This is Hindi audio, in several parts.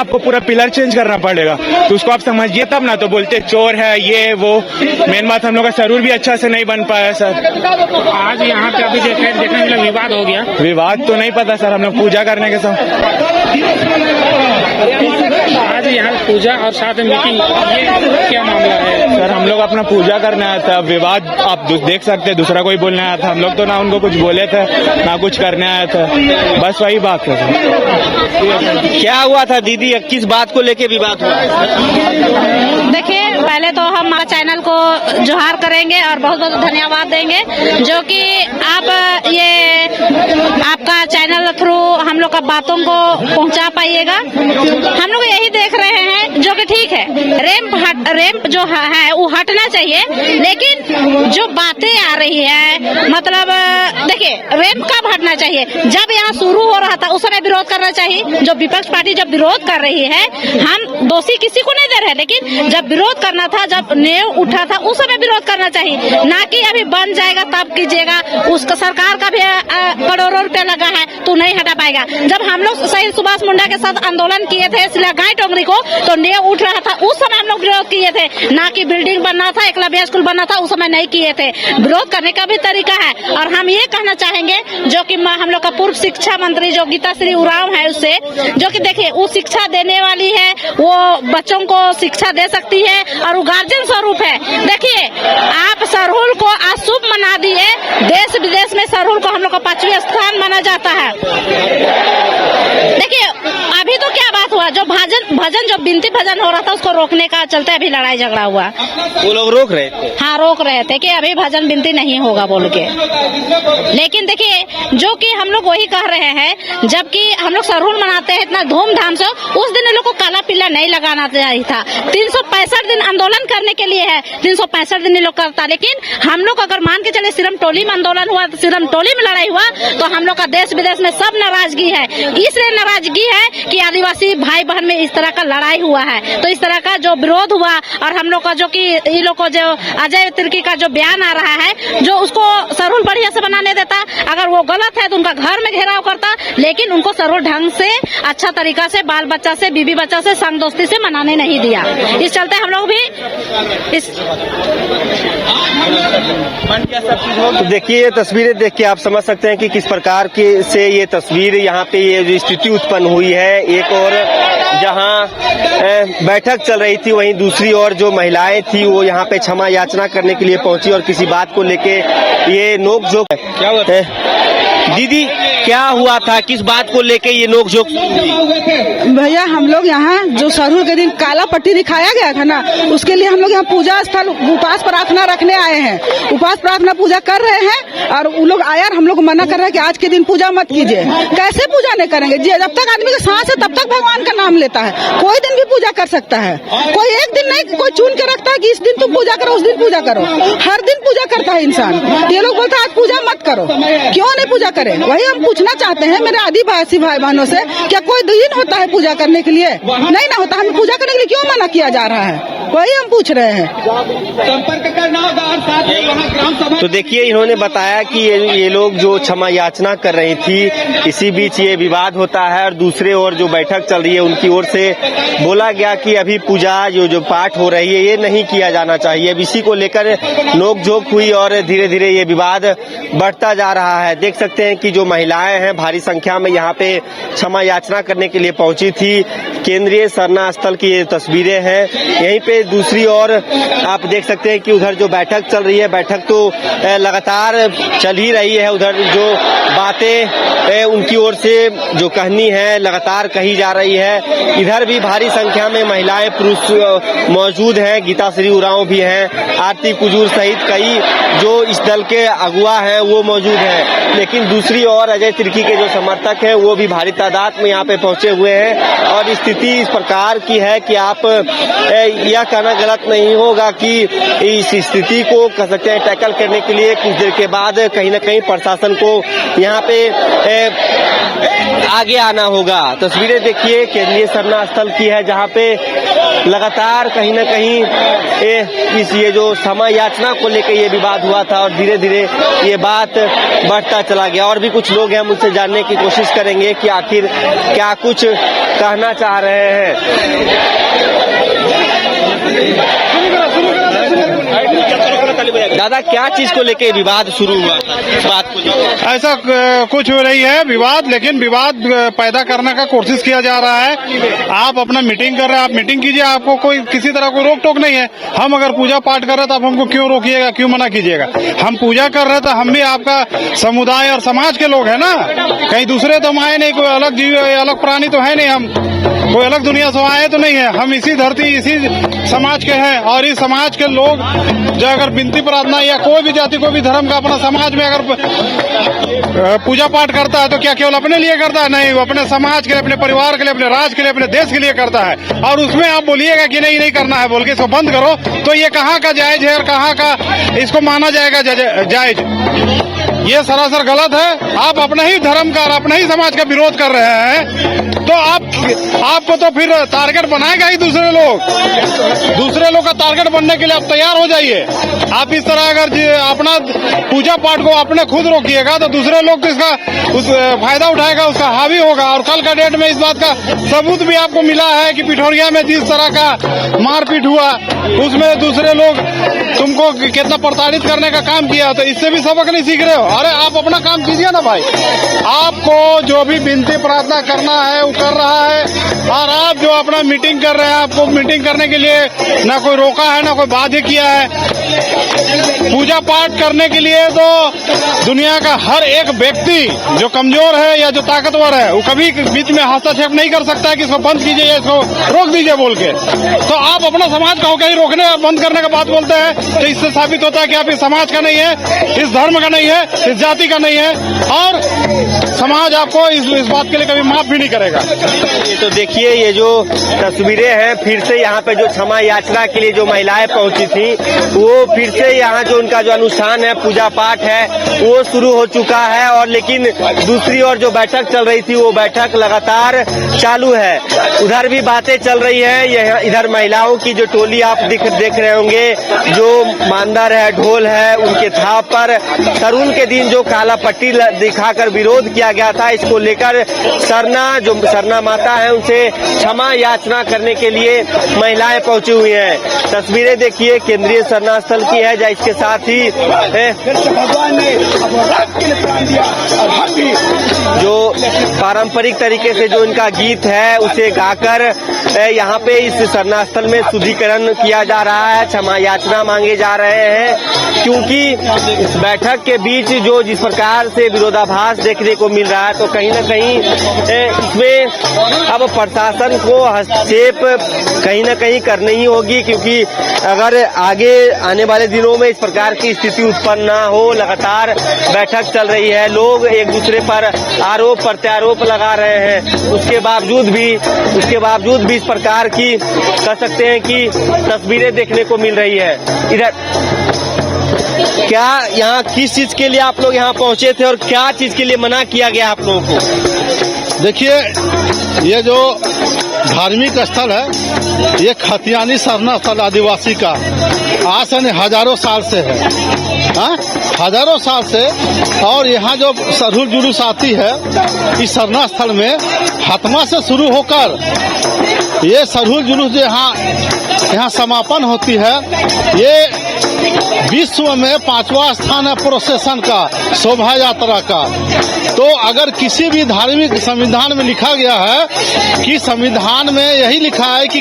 आपको पूरा पिलर चेंज करना पड़ेगा। तो उसको आप समझिए तब ना, तो बोलते चोर है ये वो। मेन बात हम लोग का सरूर भी अच्छा से नहीं बन पाया सर। आज यहाँ पे अभी देखने मिला विवाद हो गया। विवाद तो नहीं पता सर, हम लोग पूजा करने के समय आज यहाँ पूजा और साथ में मीटिंग, ये क्या मामला है सर? हम लोग अपना पूजा करने आया था, विवाद आप देख सकते हैं, दूसरा कोई बोलने आया था। हम लोग तो ना उनको कुछ बोले थे ना कुछ करने आया था, बस वही बात है सर। क्या हुआ था दीदी, किस बात को लेके विवाद हुआ? देखिए, पहले तो हम हमारे चैनल को जोहार करेंगे और बहुत बहुत धन्यवाद देंगे जो कि आप ये आपका चैनल थ्रू हम लोग का बातों को पहुंचा पाइएगा। हम लोग यही देख रहे हैं जो कि ठीक है, रैंप जो है वो हटना चाहिए, लेकिन जो बातें आ रही है, मतलब देखिए रैंप कब हटना चाहिए? जब यहाँ शुरू हो रहा था उस समय विरोध करना चाहिए। जो विपक्ष पार्टी जब विरोध कर रही है, हम दोषी किसी को नहीं दे रहे, लेकिन जब विरोध करना था, जब नेव उठा था उस समय विरोध करना चाहिए, ना कि अभी बन जाएगा तब कीजिएगा। उसका सरकार का भी करोड़ों रुपया लगा है तो नहीं हटा पाएगा। जब हम लोग शहीद सुभाष मुंडा के साथ आंदोलन किए थे सिलागाई टोंगरी को, तो नेव उठ रहा था, उस समय हम लोग विरोध किए थे, ना कि बिल्डिंग बनना था, एकलव्य स्कूल बनना था, उस समय नहीं किए थे। विरोध करने का भी तरीका है। और हम ये कहना चाहेंगे जो कि हम लोग का पूर्व शिक्षा मंत्री जो गीताश्री उरांव है, उससे जो कि देखिए वो शिक्षा देने वाली है, वो बच्चों को शिक्षा दे सकती है और वो गार्जियन स्वरूप है। देखिए आप सरहुल को अशुभ मना दिए, देश विदेश में सरहुल को हम लोग का 5वां स्थान माना जाता है। देखिए अभी तो क्या बात हुआ, जो भजन जो बिनती भजन हो रहा था उसको रोकने का चलते अभी लड़ाई झगड़ा हुआ। वो लोग रोक रहे थे? हाँ, रोक रहे थे कि अभी भजन बिनती नहीं होगा बोल के। लेकिन देखिए जो कि हम लोग वही कह रहे हैं, जबकि हम लोग सरहुल मनाते हैं इतना धूमधाम से, उस दिन इन लोग को काला पीला नहीं लगाना चाहिए था। 365 दिन आंदोलन करने के लिए है, 365 दिन लोग करता। लेकिन हम लोग अगर मान के चले सिरम टोली में आंदोलन हुआ, सिरम टोली में लड़ाई हुआ, तो हम लोग का देश विदेश में सब नाराजगी है। इसलिए नाराजगी है कि आदिवासी भाई बहन में इस तरह का लड़ाई हुआ है। तो इस तरह का जो विरोध हुआ, और हम लोग का जो कि इन लोग को जो अजय तिर्की का जो बयान आ रहा है, जो उसको सरहुल बढ़िया से बनाने देता, अगर वो गलत है तो उनका घर में घेराव करता, लेकिन उनको सरहुल ढंग से अच्छा तरीका से बाल बच्चा से बीबी बच्चा से संग दोस्ती से मनाने नहीं दिया। इस चलते हम लोग भी इस तो देखिए ये तस्वीरें देख के आप समझ सकते हैं कि किस प्रकार की से ये तस्वीर यहाँ पे ये जो स्थिति उत्पन्न हुई है। एक और जहाँ बैठक चल रही थी, वहीं दूसरी ओर जो महिलाएं थी वो यहाँ पे क्षमा याचना करने के लिए पहुंची और किसी बात को लेके ये नोकझोंक। क्या हुआ है दीदी, क्या हुआ था, किस बात को लेके ये नोकझोंक? भैया हम लोग यहाँ जो सरहुल के दिन काला पट्टी दिखाया गया था ना, उसके लिए हम लोग यहाँ पूजा स्थल उपास प्रार्थना रखने आए हैं। उपास प्रार्थना पूजा कर रहे हैं और वो लोग आया और हम लोग मना कर रहे हैं कि आज के दिन पूजा मत कीजिए। कैसे पूजा नहीं करेंगे? जब तक आदमी का सांस है तब तक भगवान का नाम लेता है। कोई दिन भी पूजा कर सकता है, कोई एक दिन नहीं, कोई चुन के रखता है कि इस दिन तुम पूजा करो, उस दिन पूजा करो। हर दिन पूजा करता है इंसान। ये लोग बोलता है आज पूजा मत करो, क्यों नहीं पूजा करें? वही हम पूछना चाहते हैं मेरे आदिवासी भाई बहनों से, क्या कोई दिन होता है पूजा करने के लिए? नहीं ना होता। हमें पूजा करने के लिए क्यों मना किया जा रहा है? वही हम पूछ रहे हैं। संपर्क करना होगा और साथ ही वहाँ ग्राम सभा। तो देखिए इन्होंने बताया कि ये लोग जो क्षमा याचना कर रही थी, इसी बीच ये विवाद होता है और दूसरे ओर जो बैठक चल रही है उनकी ओर से बोला गया कि अभी पूजा जो पाठ हो रही है ये नहीं किया जाना चाहिए। अब इसी को लेकर नोकझोंक हुई और धीरे धीरे ये विवाद बढ़ता जा रहा है। देख सकते हैं कि जो महिलाएं हैं भारी संख्या में यहाँ पे क्षमा याचना करने के लिए पहुंची थी। केंद्रीय सरना स्थल की ये तस्वीरें हैं। यहीं पे दूसरी ओर आप देख सकते हैं कि उधर जो बैठक चल रही है, बैठक तो लगातार चल ही रही है। उधर जो बातें उनकी ओर से जो कहनी है लगातार कही जा रही है। इधर भी भारी संख्या में महिलाएं पुरुष मौजूद हैं। गीताश्री उरांव भी हैं, आरती कुजूर सहित कई जो इस दल के अगुवा हैं वो मौजूद हैं। लेकिन दूसरी ओर अजय तिर्की के जो समर्थक हैं वो भी भारी तादाद में यहाँ पे पहुंचे हुए हैं और स्थिति इस प्रकार की है कि आप यह कहना गलत नहीं होगा कि इस स्थिति को कह सकते हैं टैकल करने के लिए कुछ देर के बाद कहीं न कहीं प्रशासन को यहाँ पे आगे आना होगा। तस्वीरें देखिए केंद्रीय सरना स्थल की है, जहाँ पे लगातार कहीं न कहीं ये जो क्षमा याचना को लेकर ये विवाद हुआ था और धीरे धीरे ये बात बढ़ता चला गया। और भी कुछ लोग हैं, मुझसे जानने की कोशिश करेंगे कि आखिर क्या कुछ कहना चाह रहे हैं। दादा, क्या चीज को लेके विवाद शुरू हुआ था? इस बात को ऐसा कुछ हो रही है विवाद, लेकिन विवाद पैदा करने का कोशिश किया जा रहा है। आप अपना मीटिंग कर रहे हैं, आप मीटिंग कीजिए, आपको कोई किसी तरह कोई रोक टोक नहीं है। हम अगर पूजा पाठ कर रहे हैं तो आप हमको क्यों रोकिएगा, क्यों मना कीजिएगा? हम पूजा कर रहे हैं तो हम भी आपका समुदाय और समाज के लोग हैं ना, कहीं दूसरे तो हम आए नहीं, कोई अलग जीव अलग प्राणी तो है नहीं, हम कोई अलग दुनिया से आए तो नहीं है। हम इसी धरती इसी समाज के हैं और इस समाज के लोग जो अगर विनती प्रार्थना या कोई भी जाति कोई भी धर्म का अपना समाज में अगर पूजा पाठ करता है तो क्या केवल अपने लिए करता है? नहीं, वो अपने समाज के लिए, अपने परिवार के लिए, अपने राज्य के लिए, अपने देश के लिए करता है। और उसमें आप बोलिएगा कि नहीं करना है बोल के इसको बंद करो, तो ये कहाँ का जायज है और कहाँ का इसको माना जाएगा जायज? ये सरासर गलत है। आप अपने ही धर्म का और अपने ही समाज का विरोध कर रहे हैं तो आपको तो फिर टारगेट बनाएगा ही दूसरे लोग का टारगेट बनने के लिए आप तैयार हो जाइए। आप इस तरह अगर अपना पूजा पाठ को अपने खुद रोकिएगा तो दूसरे लोग तो इसका उस फायदा उठाएगा, उसका हावी होगा। और कल का डेट में इस बात का सबूत भी आपको मिला है कि पिठौरिया में जिस तरह का मारपीट हुआ उसमें दूसरे लोग तुमको कितना प्रताड़ित करने का काम किया, तो इससे भी सबक नहीं सीख रहे हो? अरे आप अपना काम कीजिए ना भाई। आपको जो भी विनती प्रार्थना करना है वो कर रहा है, और आप जो अपना मीटिंग कर रहे हैं, आपको मीटिंग करने के लिए ना कोई रोका है ना कोई बाध्य किया है। पूजा पाठ करने के लिए तो दुनिया का हर एक व्यक्ति जो कमजोर है या जो ताकतवर है वो कभी बीच में हस्तक्षेप नहीं कर सकता है कि इसको बंद कीजिए या इसको रोक दीजिए बोल के। तो आप अपना समाज का होकर ही रोकने बंद करने का बात बोलते हैं, तो इससे साबित होता है कि आप इस समाज का नहीं है, इस धर्म का नहीं है, इस जाति का नहीं है, और समाज आपको इस बात के लिए कभी माफ भी नहीं करेगा। ये तो देखिए ये जो तस्वीरें हैं, फिर से यहाँ पे जो क्षमा याचना के लिए जो महिलाएं पहुंची थी वो फिर से यहाँ जो उनका जो अनुष्ठान है, पूजा पाठ है, वो शुरू हो चुका है। और लेकिन दूसरी ओर जो बैठक चल रही थी वो बैठक लगातार चालू है। उधर भी बातें चल रही है। इधर महिलाओं की जो टोली आप देख रहे होंगे, जो मांदर है, ढोल है, उनके थाप पर तरुण के दिन जो काला पट्टी दिखाकर विरोध किया गया था, इसको लेकर सरना माता है उनसे क्षमा याचना करने के लिए महिलाएं पहुंची हुई हैं। तस्वीरें देखिए केंद्रीय सरना स्थल की है, इसके साथ ही जो पारंपरिक तरीके से जो इनका गीत है उसे गाकर यहाँ पे इस सरना स्थल में शुद्धिकरण किया जा रहा है, क्षमा याचना मांगे जा रहे हैं। क्योंकि इस बैठक के बीच जो जिस प्रकार से विरोधाभास देखने को मिल रहा है, तो कहीं न कहीं इसमें अब प्रशासन को हस्तक्षेप कहीं न कहीं करनी ही होगी। क्योंकि अगर आगे आने वाले दिनों में इस प्रकार की स्थिति उत्पन्न न हो, लगातार बैठक चल रही है, लोग एक दूसरे पर आरोप प्रत्यारोप लगा रहे हैं, उसके बावजूद भी इस प्रकार की कह सकते हैं कि तस्वीरें देखने को मिल रही है। इधर क्या यहाँ किस चीज के लिए आप लोग यहाँ पहुंचे थे और क्या चीज के लिए मना किया गया आप लोगों को? देखिए, ये जो धार्मिक स्थल है ये खतियानी सरना स्थल आदिवासी का आज से हजारों साल से है, हजारों साल से। और यहाँ जो सरहुल जुलूस आती है इस सरना स्थल में हतमा से शुरू होकर ये सरहुल जुलूस जो यहाँ समापन होती है, ये विश्व में 5वां स्थान है प्रोसेशन का, शोभा यात्रा का। तो अगर किसी भी धार्मिक संविधान में लिखा गया है कि संविधान में यही लिखा है कि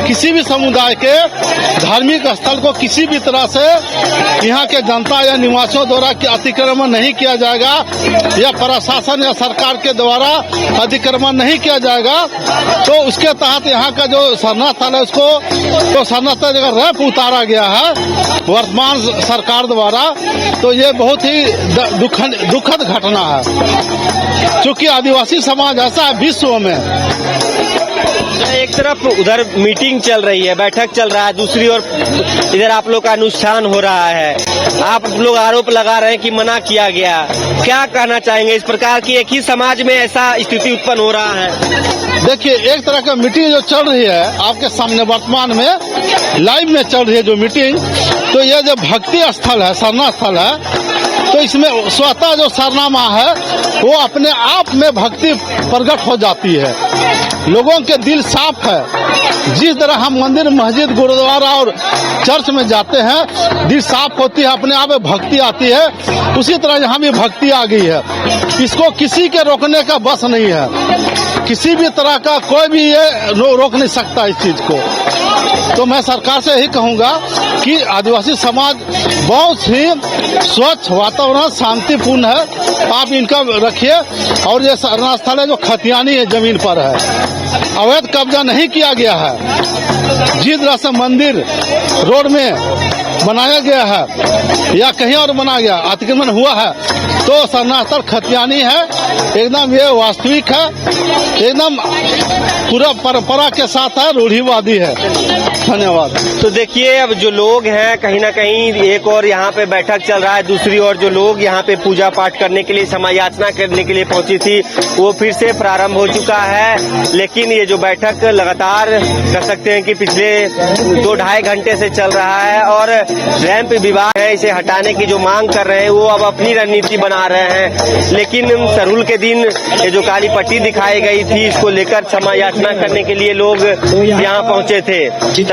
किसी भी समुदाय के धार्मिक स्थल को किसी भी तरह से यहाँ के जनता या निवासियों द्वारा अतिक्रमण नहीं किया जाएगा, या प्रशासन या सरकार के द्वारा अतिक्रमण नहीं किया जाएगा। तो उसके तहत यहाँ का जो सरना स्थल है उसको तो सरना स्थल जगह रैप उतारा गया है वर्तमान सरकार द्वारा। तो ये बहुत ही दुखद घटना है, क्योंकि आदिवासी समाज ऐसा है विश्व में। एक एक तरफ उधर मीटिंग चल रही है, बैठक चल रहा है, दूसरी ओर इधर आप लोग का अनुष्ठान हो रहा है। आप लोग आरोप लगा रहे हैं कि मना किया गया, क्या कहना चाहेंगे इस प्रकार की एक ही समाज में ऐसा स्थिति उत्पन्न हो रहा है? देखिए, एक तरह का मीटिंग जो चल रही है आपके सामने वर्तमान में लाइव में चल रही है जो मीटिंग, तो यह जो भक्ति स्थल है, सरना स्थल है, तो इसमें स्वतः जो सरनामा है वो अपने आप में भक्ति प्रकट हो जाती है। लोगों के दिल साफ है। जिस तरह हम मंदिर, मस्जिद, गुरुद्वारा और चर्च में जाते हैं, दिल साफ होती है, अपने आप में भक्ति आती है, उसी तरह यहाँ भी भक्ति आ गई है। इसको किसी के रोकने का बस नहीं है, किसी भी तरह का कोई भी ये रोक नहीं सकता इस चीज को। तो मैं सरकार से यही कहूंगा कि आदिवासी समाज बहुत ही स्वच्छ वातावरण, शांतिपूर्ण है, आप इनका रखिए। और ये सरना स्थल है जो खतियानी है, जमीन पर है, अवैध कब्जा नहीं किया गया है। जिस तरह से मंदिर रोड में बनाया गया है या कहीं और बनाया गया, अतिक्रमण हुआ है, तो सरना स्थल खतियानी है, एकदम ये वास्तविक है, एकदम पूरा परंपरा के साथ है, रूढ़िवादी है। धन्यवाद। तो देखिए, अब जो लोग हैं कहीं ना कहीं, एक और यहाँ पे बैठक चल रहा है, दूसरी ओर जो लोग यहाँ पे पूजा पाठ करने के लिए, क्षमा याचना करने के लिए पहुंची थी, वो फिर से प्रारंभ हो चुका है। लेकिन ये जो बैठक लगातार कर सकते हैं कि पिछले 2-2.5 घंटे से चल रहा है, और रैंप विवाद है, इसे हटाने की जो मांग कर रहे हैं वो अब अपनी रणनीति बना रहे हैं। लेकिन सरहुल के दिन ये जो काली पट्टी दिखाई गई थी, इसको लेकर क्षमा याचना करने के लिए लोग यहाँ पहुंचे थे।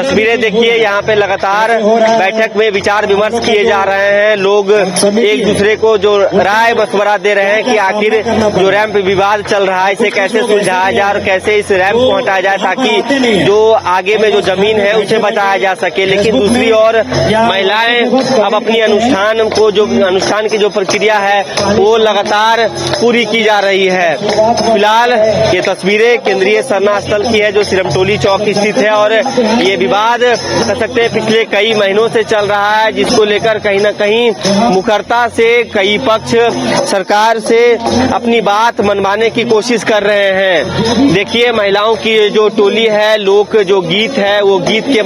तस्वीरें देखिए, यहाँ पे लगातार बैठक में विचार विमर्श किए जा रहे हैं। लोग एक दूसरे को जो राय मशवरा दे रहे हैं कि आखिर जो रैंप विवाद चल रहा है इसे कैसे सुलझाया जाए और कैसे इस रैंप को हटाया जाए, ताकि जो आगे में जो जमीन है उसे बचाया जा सके। लेकिन दूसरी ओर महिलाएं अब अपनी अनुष्ठान की जो प्रक्रिया है वो लगातार पूरी की जा रही है। फिलहाल ये तस्वीरें केंद्रीय सरना स्थल की है जो सिरमटोली चौक स्थित है, और ये विवाद कर सकते हैं पिछले कई महीनों से चल रहा है, जिसको लेकर कहीं न कहीं मुखरता से कई पक्ष सरकार से अपनी बात मनवाने की कोशिश कर रहे हैं। देखिए, महिलाओं की जो टोली है, लोक जो गीत है, वो गीत के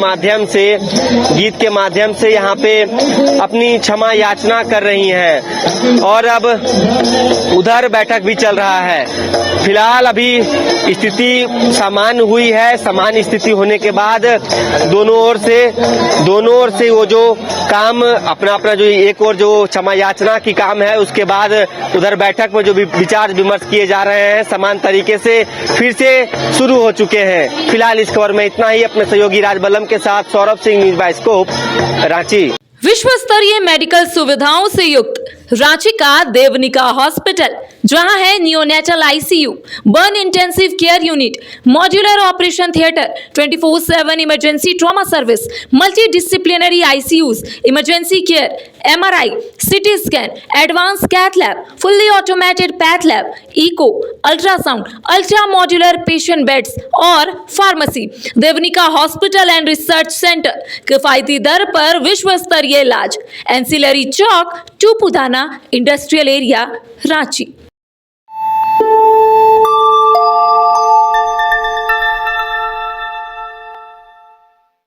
माध्यम से यहाँ पे अपनी क्षमा याचना कर रही हैं, और अब उधर बैठक भी चल रहा है। फिलहाल अभी स्थिति सामान्य हुई है। सामान्य स्थिति होने के बाद दोनों ओर से वो जो काम अपना जो एक और जो क्षमा याचना की काम है, उसके बाद उधर बैठक में जो भी विचार विमर्श किए जा रहे हैं समान तरीके से फिर से शुरू हो चुके हैं। फिलहाल इस खबर में इतना ही। अपने सहयोगी राजबल्लम के साथ सौरभ सिंह, न्यूज बाइस्कोप, रांची। विश्व स्तरीय मेडिकल सुविधाओं से युक्त रांची का देवनिका हॉस्पिटल, जहां है neonatal ICU, burn intensive care unit, modular operation theatre, 24/7 emergency trauma service, multi disciplinary ICUs, emergency care, MRI, CT scan, advance cath lab, fully automated path lab, echo, ultrasound, ultra modular patient beds और pharmacy. Devnika hospital and research centre, किफायती दर पर विश्व स्तरीय इलाज, ancillary Chowk, Tupudana industrial area, Ranchi.